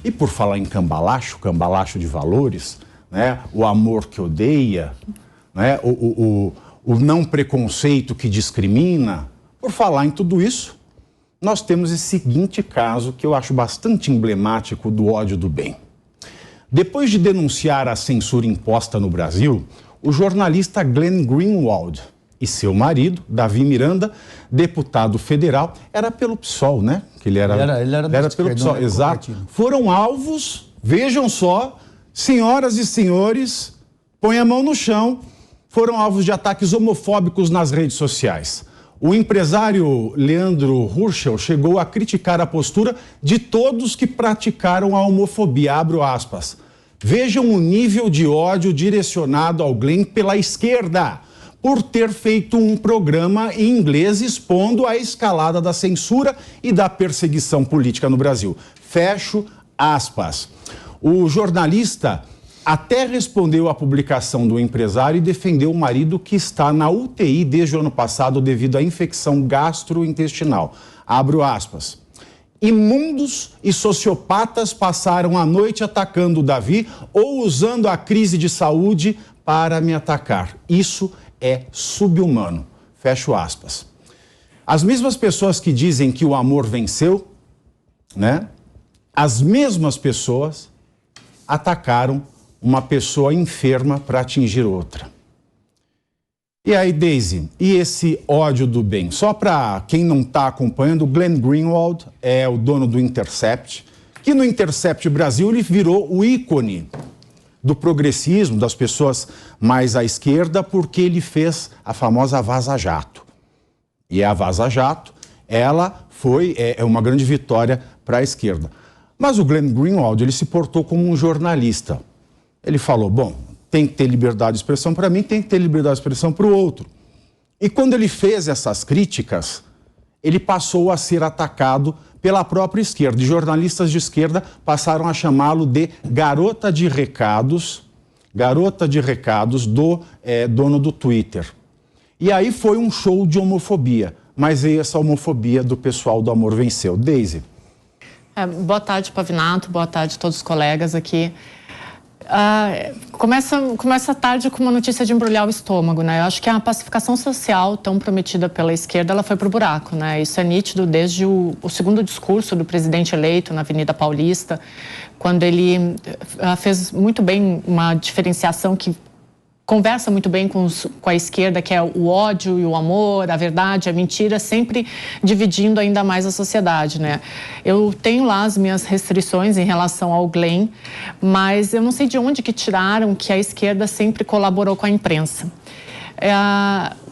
E por falar em cambalacho, cambalacho de valores, né? O amor que odeia, né? O não preconceito que discrimina. Por falar em tudo isso, nós temos esse seguinte caso que eu acho bastante emblemático do ódio do bem. Depois de denunciar a censura imposta no Brasil, o jornalista Glenn Greenwald e seu marido, Davi Miranda, deputado federal, era pelo PSOL, né? Que ele era pelo PSOL, exato. Foram alvos, vejam só, senhoras e senhores, põe a mão no chão, foram alvos de ataques homofóbicos nas redes sociais. O empresário Leandro Hurschel chegou a criticar a postura de todos que praticaram a homofobia, abro aspas. Vejam o nível de ódio direcionado ao Glenn pela esquerda, por ter feito um programa em inglês expondo a escalada da censura e da perseguição política no Brasil. Fecho aspas. O jornalista até respondeu à publicação do empresário e defendeu o marido que está na UTI desde o ano passado devido à infecção gastrointestinal. Abro aspas. Imundos e sociopatas passaram a noite atacando o Davi ou usando a crise de saúde para me atacar. Isso é subhumano. Fecho aspas. As mesmas pessoas que dizem que o amor venceu, né? As mesmas pessoas atacaram uma pessoa enferma para atingir outra. E aí, Daisy, e esse ódio do bem? Só para quem não está acompanhando, o Glenn Greenwald é o dono do Intercept, que no Intercept Brasil ele virou o ícone do progressismo, das pessoas mais à esquerda, porque ele fez a famosa Vaza Jato. E a Vaza Jato, ela foi uma grande vitória para a esquerda. Mas o Glenn Greenwald, ele se portou como um jornalista. Ele falou, bom, tem que ter liberdade de expressão para mim, tem que ter liberdade de expressão para o outro. E quando ele fez essas críticas, ele passou a ser atacado pela própria esquerda. E jornalistas de esquerda passaram a chamá-lo de garota de recados do dono do Twitter. E aí foi um show de homofobia, mas essa homofobia do pessoal do Amor Venceu. Daisy. Boa tarde, Pavinato, boa tarde a todos os colegas aqui. Começa a tarde com uma notícia de embrulhar o estômago, né? Eu acho que a pacificação social tão prometida pela esquerda, ela foi pro buraco, né? Isso é nítido desde o segundo discurso do presidente eleito na Avenida Paulista, quando ele fez muito bem uma diferenciação que conversa muito bem com a esquerda, que é o ódio e o amor, a verdade, a mentira, sempre dividindo ainda mais a sociedade, né? Eu tenho lá as minhas restrições em relação ao Glenn, mas eu não sei de onde que tiraram que a esquerda sempre colaborou com a imprensa.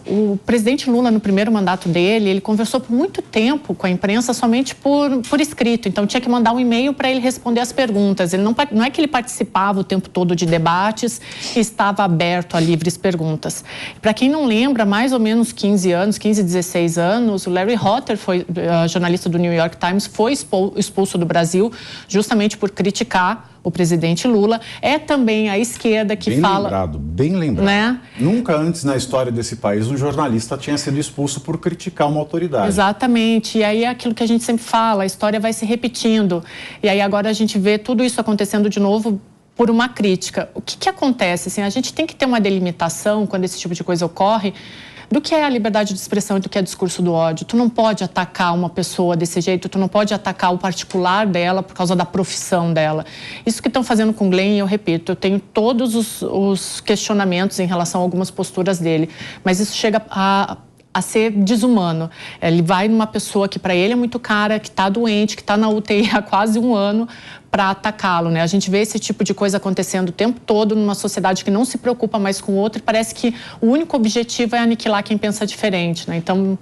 O presidente Lula, no primeiro mandato dele, ele conversou por muito tempo com a imprensa somente por escrito. Então, tinha que mandar um e-mail para ele responder as perguntas. Ele não é que ele participava o tempo todo de debates e estava aberto a livres perguntas. Para quem não lembra, mais ou menos 15, 16 anos, o Larry Hotter, jornalista do New York Times, foi expulso do Brasil justamente por criticar o presidente Lula. É também a esquerda que fala... Bem lembrado. Né? Nunca antes na história desse país um jornalista tinha sido expulso por criticar uma autoridade. Exatamente. E aí é aquilo que a gente sempre fala, a história vai se repetindo. E aí agora a gente vê tudo isso acontecendo de novo por uma crítica. O que acontece? Assim, a gente tem que ter uma delimitação quando esse tipo de coisa ocorre, do que é a liberdade de expressão e do que é discurso do ódio. Tu não pode atacar uma pessoa desse jeito, tu não pode atacar o particular dela por causa da profissão dela. Isso que estão fazendo com o Glenn, eu repito, eu tenho todos os questionamentos em relação a algumas posturas dele, mas isso chega a ser desumano. Ele vai numa pessoa que para ele é muito cara, que está doente, que está na UTI há quase um ano, para atacá-lo, né? A gente vê esse tipo de coisa acontecendo o tempo todo numa sociedade que não se preocupa mais com o outro e parece que o único objetivo é aniquilar quem pensa diferente, né? Então,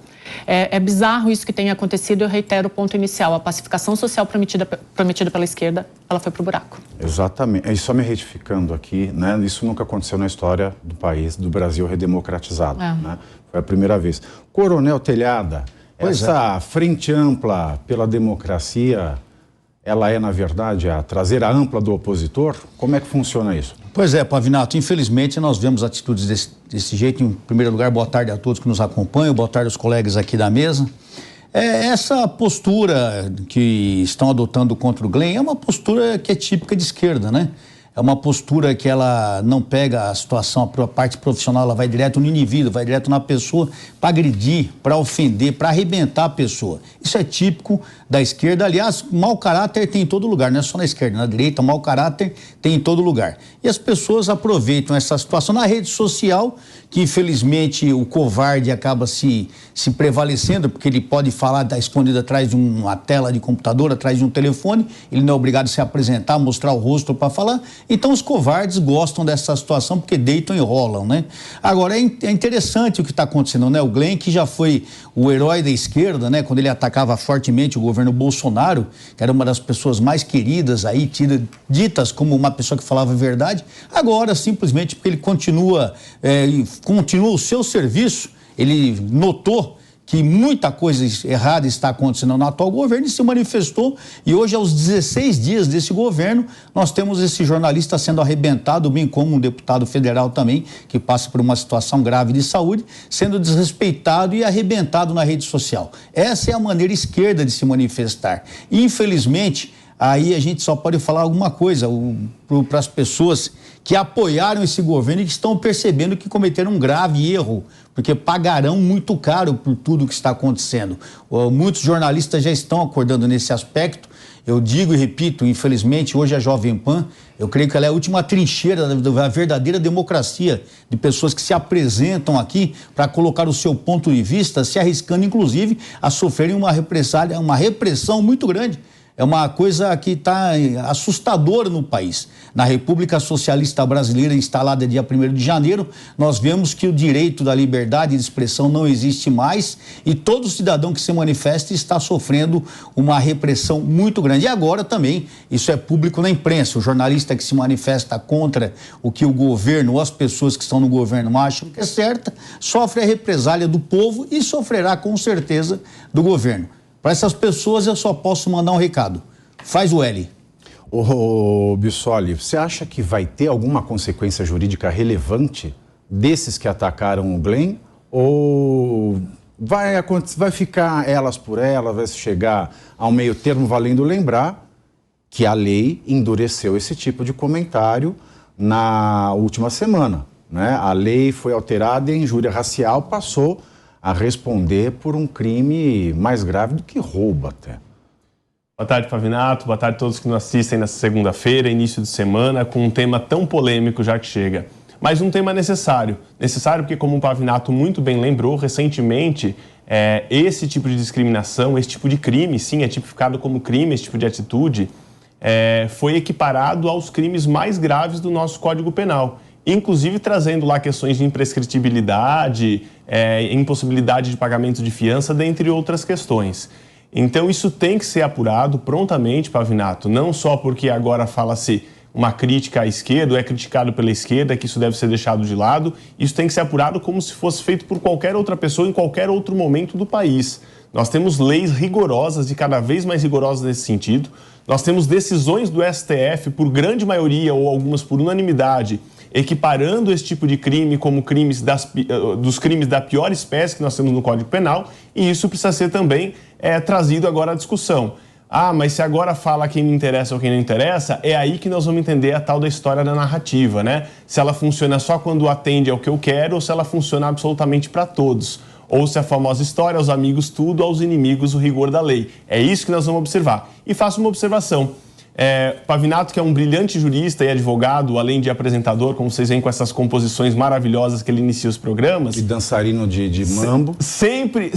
é bizarro isso que tem acontecido. Eu reitero o ponto inicial, a pacificação social prometida pela esquerda, ela foi pro buraco. Exatamente. E só me retificando aqui, né? Isso nunca aconteceu na história do país, do Brasil redemocratizado, né? Foi a primeira vez. Coronel Telhada, essa frente ampla pela democracia, ela é, na verdade, a traseira ampla do opositor? Como é que funciona isso? Pois é, Pavinato, infelizmente nós vemos atitudes desse jeito. Em primeiro lugar, boa tarde a todos que nos acompanham, boa tarde aos colegas aqui da mesa. Essa postura que estão adotando contra o Glenn é uma postura que é típica de esquerda, né? É uma postura que ela não pega a situação, a parte profissional, ela vai direto no indivíduo, vai direto na pessoa para agredir, para ofender, para arrebentar a pessoa. Isso é típico da esquerda. Aliás, mau caráter tem em todo lugar, não é só na esquerda, na direita, mau caráter tem em todo lugar. E as pessoas aproveitam essa situação na rede social, que infelizmente o covarde acaba se prevalecendo, porque ele pode falar, tá escondido atrás de uma tela de computador, atrás de um telefone, ele não é obrigado a se apresentar, mostrar o rosto para falar. Então os covardes gostam dessa situação porque deitam e rolam, né? Agora é interessante o que está acontecendo, né? O Glenn, que já foi o herói da esquerda, né? Quando ele atacava fortemente o governo Bolsonaro, que era uma das pessoas mais queridas aí, ditas como uma pessoa que falava a verdade, agora simplesmente porque ele continua o seu serviço, ele notou que muita coisa errada está acontecendo no atual governo e se manifestou. E hoje, aos 16 dias desse governo, nós temos esse jornalista sendo arrebentado, bem como um deputado federal também, que passa por uma situação grave de saúde, sendo desrespeitado e arrebentado na rede social. Essa é a maneira esquerda de se manifestar. Infelizmente, aí a gente só pode falar alguma coisa para as pessoas que apoiaram esse governo e que estão percebendo que cometeram um grave erro, porque pagarão muito caro por tudo que está acontecendo. Muitos jornalistas já estão acordando nesse aspecto. Eu digo e repito, infelizmente, hoje a Jovem Pan, eu creio que ela é a última trincheira da verdadeira democracia, de pessoas que se apresentam aqui para colocar o seu ponto de vista, se arriscando, inclusive, a sofrerem uma represália, uma repressão muito grande. É uma coisa que está assustadora no país. Na República Socialista Brasileira, instalada dia 1º de janeiro, nós vemos que o direito da liberdade de expressão não existe mais e todo cidadão que se manifesta está sofrendo uma repressão muito grande. E agora também, isso é público na imprensa, o jornalista que se manifesta contra o que o governo ou as pessoas que estão no governo acham que é certa, sofre a represália do povo e sofrerá com certeza do governo. Para essas pessoas eu só posso mandar um recado. Faz o L. Ô Bissoli, você acha que vai ter alguma consequência jurídica relevante desses que atacaram o Glenn? Ou vai ficar elas por elas, vai chegar ao meio termo, valendo lembrar que a lei endureceu esse tipo de comentário na última semana, né? A lei foi alterada e a injúria racial passou a responder por um crime mais grave do que roubo até. Boa tarde, Pavinato. Boa tarde a todos que nos assistem nessa segunda-feira, início de semana, com um tema tão polêmico já que chega. Mas um tema necessário. Necessário porque, como o Pavinato muito bem lembrou, recentemente, esse tipo de discriminação, esse tipo de crime, sim, é tipificado como crime, esse tipo de atitude, foi equiparado aos crimes mais graves do nosso Código Penal. Inclusive trazendo lá questões de imprescritibilidade, impossibilidade de pagamento de fiança, dentre outras questões. Então isso tem que ser apurado prontamente, Pavinato, não só porque agora fala-se uma crítica à esquerda, ou é criticado pela esquerda, que isso deve ser deixado de lado, isso tem que ser apurado como se fosse feito por qualquer outra pessoa em qualquer outro momento do país. Nós temos leis rigorosas e cada vez mais rigorosas nesse sentido, nós temos decisões do STF, por grande maioria ou algumas por unanimidade, equiparando esse tipo de crime como crimes dos crimes da pior espécie que nós temos no Código Penal, e isso precisa ser também trazido agora à discussão. Ah, mas se agora fala quem me interessa ou quem não interessa, é aí que nós vamos entender a tal da história da narrativa, né? Se ela funciona só quando atende ao que eu quero ou se ela funciona absolutamente para todos. Ou se a famosa história, aos amigos tudo, aos inimigos o rigor da lei. É isso que nós vamos observar. E faço uma observação. Pavinato, que é um brilhante jurista e advogado, além de apresentador, como vocês veem com essas composições maravilhosas que ele inicia os programas. E dançarino de mambo. Sempre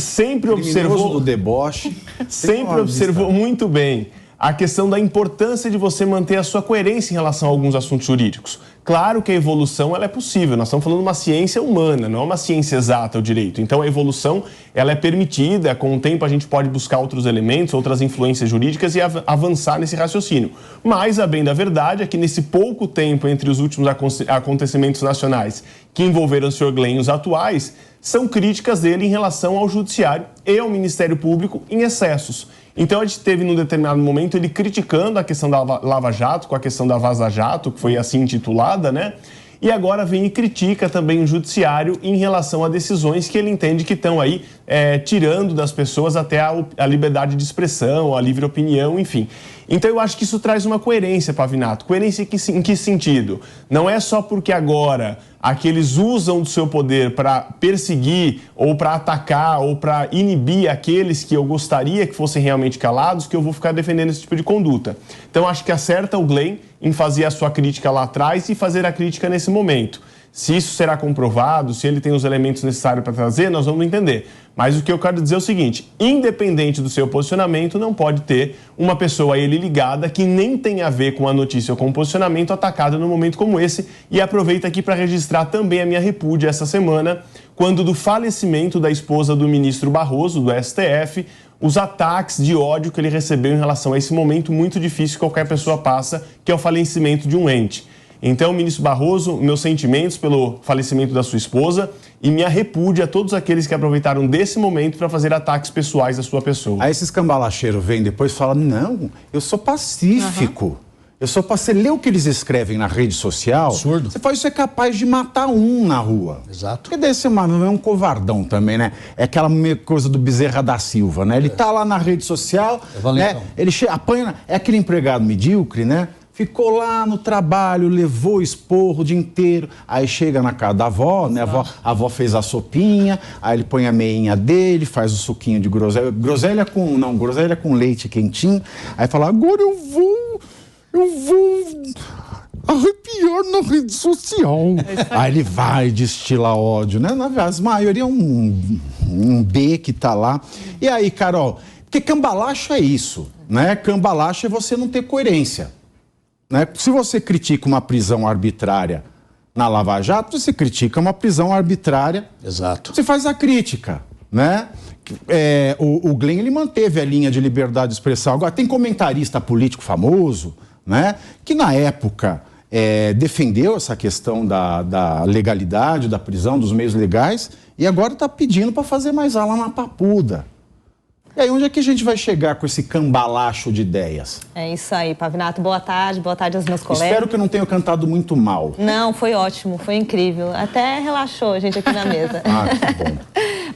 observou. Do deboche. Sempre observou muito bem a questão da importância de você manter a sua coerência em relação a alguns assuntos jurídicos. Claro que a evolução ela é possível, nós estamos falando de uma ciência humana, não é uma ciência exata o direito. Então a evolução ela é permitida, com o tempo a gente pode buscar outros elementos, outras influências jurídicas e avançar nesse raciocínio. Mas a bem da verdade é que nesse pouco tempo entre os últimos acontecimentos nacionais que envolveram o Sr. Glenn e os atuais, são críticas dele em relação ao Judiciário e ao Ministério Público em excessos. Então a gente teve num determinado momento ele criticando a questão da Lava Jato, com a questão da Vaza Jato, que foi assim intitulada, né? e agora vem e critica também o judiciário em relação a decisões que ele entende que estão aí tirando das pessoas até a liberdade de expressão, a livre opinião, enfim. Então eu acho que isso traz uma coerência, Pavinato. Coerência em que sentido? Não é só porque agora aqueles usam do seu poder para perseguir ou para atacar ou para inibir aqueles que eu gostaria que fossem realmente calados que eu vou ficar defendendo esse tipo de conduta. Então acho que acerta o Glenn em fazer a sua crítica lá atrás e fazer a crítica nesse momento. Se isso será comprovado, se ele tem os elementos necessários para trazer, nós vamos entender. Mas o que eu quero dizer é o seguinte, independente do seu posicionamento, não pode ter uma pessoa a ele ligada que nem tem a ver com a notícia ou com o posicionamento atacada num momento como esse. E aproveito aqui para registrar também a minha repúdia essa semana, quando do falecimento da esposa do ministro Barroso, do STF, os ataques de ódio que ele recebeu em relação a esse momento muito difícil que qualquer pessoa passa, que é o falecimento de um ente. Então, ministro Barroso, meus sentimentos pelo falecimento da sua esposa e minha repúdia a todos aqueles que aproveitaram desse momento para fazer ataques pessoais à sua pessoa. Aí esses cambalacheiros vêm depois e falam, não, eu sou pacífico. Eu sou você lê o que eles escrevem na rede social, absurdo. Você faz isso, é capaz de matar um na rua. Exato. Porque desse mano é um covardão também, né? É aquela coisa do Bezerra da Silva, né? Ele tá lá na rede social, né? Ele apanha, é aquele empregado medíocre, né? Ficou lá no trabalho, levou esporro o dia inteiro, aí chega na casa da avó, né? A avó fez a sopinha, aí ele põe a meinha dele, faz o suquinho de groselha, groselha com leite quentinho, aí fala, agora eu vou arrepiar na rede social. Aí ele vai destilar ódio, né? Na verdade, a maioria é um B que tá lá. E aí, Carol, porque cambalacho é isso, né? Cambalacho é você não ter coerência. Né? Se você critica uma prisão arbitrária na Lava Jato, você critica uma prisão arbitrária. Exato. Você faz a crítica, né? O Glenn, ele manteve a linha de liberdade de expressão. Agora, tem comentarista político famoso, né? Que na época defendeu essa questão da legalidade, da prisão, dos meios legais, e agora está pedindo para fazer mais aula na Papuda. E aí, onde é que a gente vai chegar com esse cambalacho de ideias? É isso aí, Pavinato. Boa tarde aos meus colegas. Espero que eu não tenha cantado muito mal. Não, foi ótimo, foi incrível. Até relaxou a gente aqui na mesa. Que bom.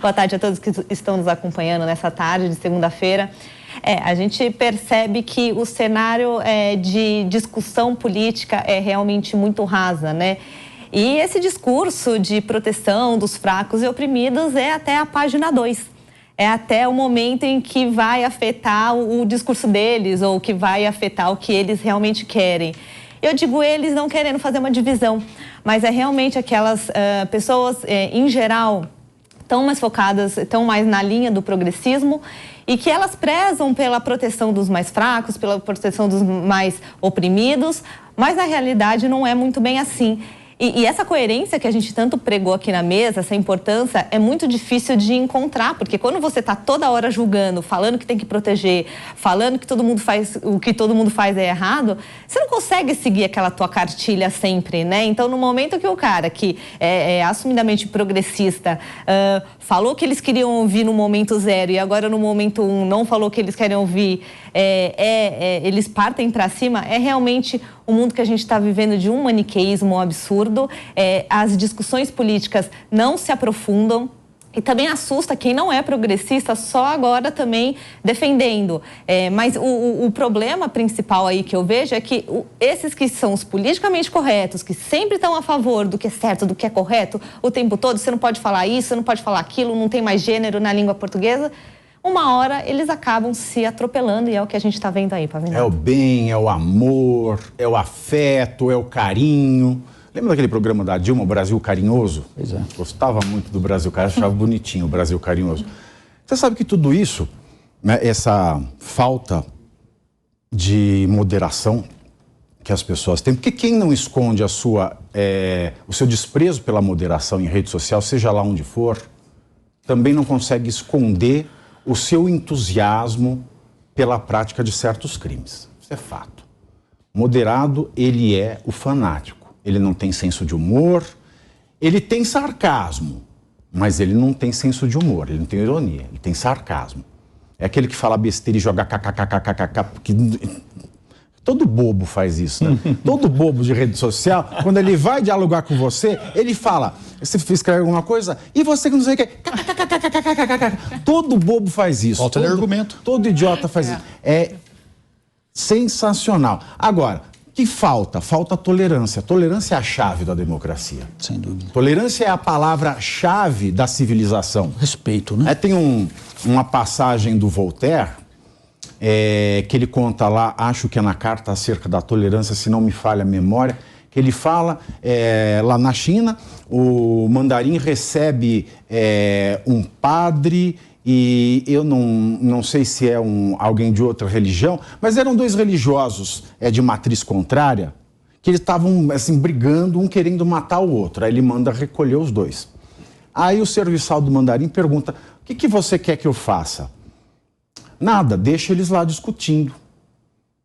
Boa tarde a todos que estão nos acompanhando nessa tarde de segunda-feira. A gente percebe que o cenário de discussão política é realmente muito rasa, né? E esse discurso de proteção dos fracos e oprimidos é até a página 2. É até o momento em que vai afetar o discurso deles ou que vai afetar o que eles realmente querem. Eu digo eles não querendo fazer uma divisão, mas é realmente aquelas pessoas, em geral, estão mais focadas, estão mais na linha do progressismo e que elas prezam pela proteção dos mais fracos, pela proteção dos mais oprimidos, mas na realidade não é muito bem assim. E essa coerência que a gente tanto pregou aqui na mesa, essa importância, é muito difícil de encontrar, porque quando você está toda hora julgando, falando que tem que proteger, falando que todo mundo faz, o que todo mundo faz é errado, você não consegue seguir aquela tua cartilha sempre, né? Então, no momento que o cara que é assumidamente progressista falou que eles queriam ouvir no momento 0 e agora no momento 1 não falou que eles querem ouvir, eles partem para cima, é realmente o mundo que a gente está vivendo de um maniqueísmo absurdo. As discussões políticas não se aprofundam. E também assusta quem não é progressista, só agora também defendendo. Mas o problema principal aí que eu vejo é que esses que são os politicamente corretos, que sempre estão a favor do que é certo, do que é correto, o tempo todo, você não pode falar isso, você não pode falar aquilo, não tem mais gênero na língua portuguesa, uma hora eles acabam se atropelando e é o que a gente está vendo aí, Pavinato. É o bem, é o amor, é o afeto, é o carinho. Lembra daquele programa da Dilma, o Brasil Carinhoso? Pois é. Gostava muito do Brasil Carinhoso, achava bonitinho o Brasil Carinhoso. Você sabe que tudo isso, né, essa falta de moderação que as pessoas têm, porque quem não esconde o seu desprezo pela moderação em rede social, seja lá onde for, também não consegue esconder o seu entusiasmo pela prática de certos crimes. Isso é fato. Moderado, ele é o fanático. Ele não tem senso de humor, ele tem sarcasmo, mas ele não tem senso de humor, ele não tem ironia, ele tem sarcasmo. É aquele que fala besteira e joga kkkkkk, porque Todo bobo faz isso, né? Todo bobo de rede social, quando ele vai dialogar com você, ele fala, você escreve alguma coisa, e você que não sei o que... Todo bobo faz isso. Falta de argumento. Todo idiota faz isso. É sensacional. Agora, o que falta? Falta tolerância. Tolerância é a chave da democracia. Sem dúvida. Tolerância é a palavra-chave da civilização. Respeito, né? Tem uma passagem do Voltaire, que ele conta lá, acho que é na carta acerca da tolerância, se não me falha a memória, que ele fala, lá na China, o mandarim recebe um padre, e eu não sei se é alguém de outra religião, mas eram dois religiosos de matriz contrária, que eles estavam assim, brigando, um querendo matar o outro. Aí ele manda recolher os dois. Aí o serviçal do mandarim pergunta, o que você quer que eu faça? Nada, deixa eles lá discutindo.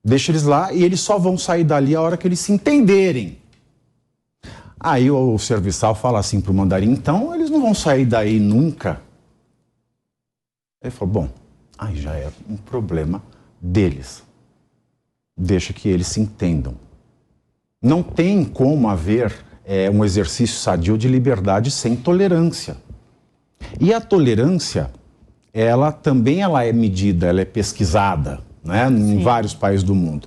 Deixa eles lá e eles só vão sair dali a hora que eles se entenderem. Aí o serviçal fala assim para o mandarim, então eles não vão sair daí nunca. Ele falou, bom, aí já é um problema deles. Deixa que eles se entendam. Não tem como haver um exercício sadio de liberdade sem tolerância. E a tolerância, ela é medida, ela é pesquisada, né, em vários países do mundo.